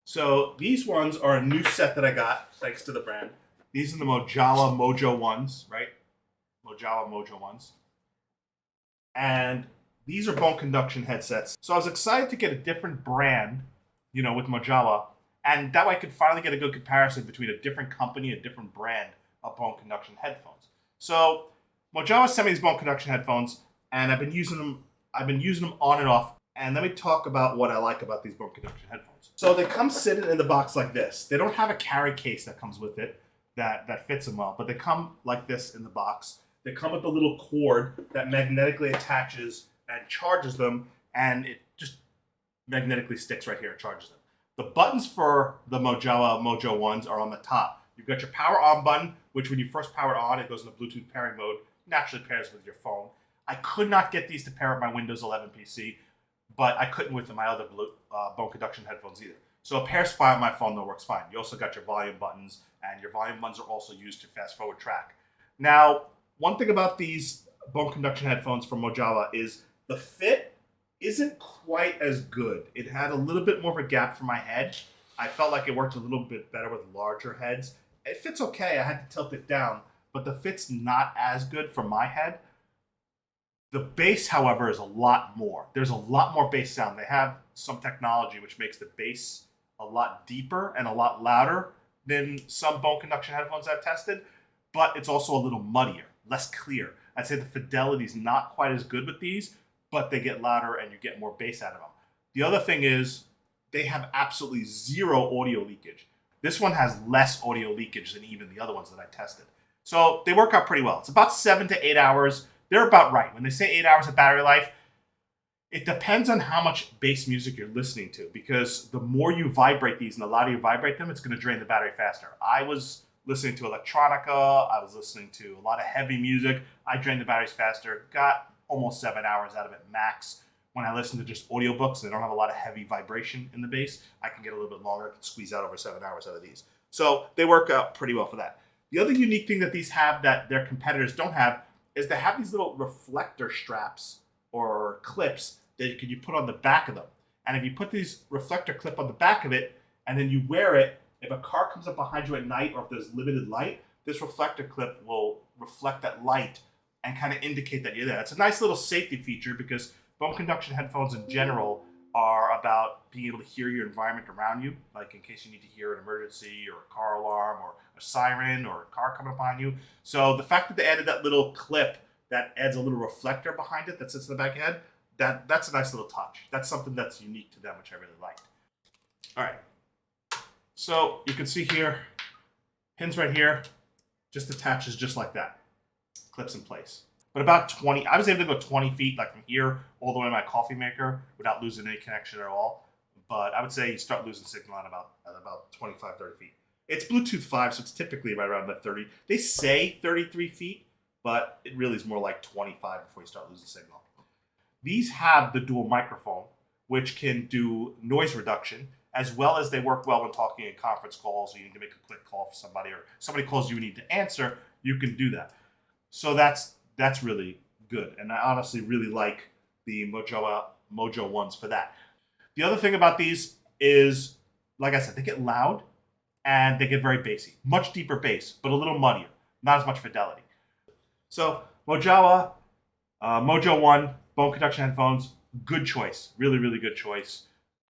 So these ones are a new set that I got, thanks to the brand. These are the MOJAWA MOJO1s, right? MOJAWA MOJO1s. And these are bone conduction headsets. So I was excited to get a different brand, you know, with MOJAWA. And that way I could finally get a good comparison between a different company, a different brand of bone conduction headphones. So MOJAWA sent me these bone conduction headphones, and I've been using them on and off. And let me talk about what I like about these bone conduction headphones. So they come sitting in the box like this. They don't have a carry case that comes with it that fits them well, but they come like this in the box. They come with a little cord that magnetically attaches and charges them, and it just magnetically sticks right here and charges them. The buttons for the MOJAWA MOJO1s are on the top. You've got your power on button, which when you first power it on, it goes into Bluetooth pairing mode, naturally pairs with your phone. I could not get these to pair with my Windows 11 PC, but I couldn't with my other bone conduction headphones either. So it pairs fine with my phone, that works fine. You also got your volume buttons, and your volume buttons are also used to fast forward track. Now, one thing about these bone conduction headphones from MOJAWA is the fit isn't quite as good. It had a little bit more of a gap for my head. I felt like it worked a little bit better with larger heads. It fits okay. I had to tilt it down, but the fit's not as good for my head. The bass, however, is a lot more. There's a lot more bass sound. They have some technology which makes the bass a lot deeper and a lot louder than some bone conduction headphones I've tested, but it's also a little muddier, less clear. I'd say the fidelity is not quite as good with these, but they get louder and you get more bass out of them. The other thing is they have absolutely zero audio leakage. This one has less audio leakage than even the other ones that I tested. So they work out pretty well. It's about 7 to 8 hours. They're about right. When they say 8 hours of battery life, it depends on how much bass music you're listening to, because the more you vibrate these and the louder you vibrate them, it's going to drain the battery faster. I was listening to electronica. I was listening to a lot of heavy music. I drained the batteries faster. Got almost 7 hours out of it max. When I listen to just audiobooks, they don't have a lot of heavy vibration in the bass. I can get a little bit longer. I can squeeze out over 7 hours out of these. So they work out pretty well for that. The other unique thing that these have that their competitors don't have is they have these little reflector straps or clips that you put on the back of them. And if you put these reflector clip on the back of it and then you wear it, if a car comes up behind you at night or if there's limited light, this reflector clip will reflect that light and kind of indicate that you're there. It's a nice little safety feature because bone conduction headphones in general are about being able to hear your environment around you, like in case you need to hear an emergency or a car alarm or a siren or a car coming up behind you. So the fact that they added that little clip that adds a little reflector behind it that sits in the back of your head, that's a nice little touch. That's something that's unique to them, which I really liked. All right. So you can see here, pins right here, just attaches just like that. Clips in place. But about 20, I was able to go 20 feet, like from here all the way to my coffee maker without losing any connection at all. But I would say you start losing signal at about 25, 30 feet. It's Bluetooth 5, so it's typically right around that 30. They say 33 feet, but it really is more like 25 before you start losing signal. These have the dual microphone, which can do noise reduction, as well as they work well when talking in conference calls, or you need to make a quick call for somebody, or somebody calls you need to answer, you can do that. So that's really good, and I honestly really like the MOJAWA MOJO1s for that. The other thing about these is, like I said, they get loud and they get very bassy. Much deeper bass, but a little muddier. Not as much fidelity. So MOJAWA MOJO1 bone conduction headphones, good choice. Really, really good choice.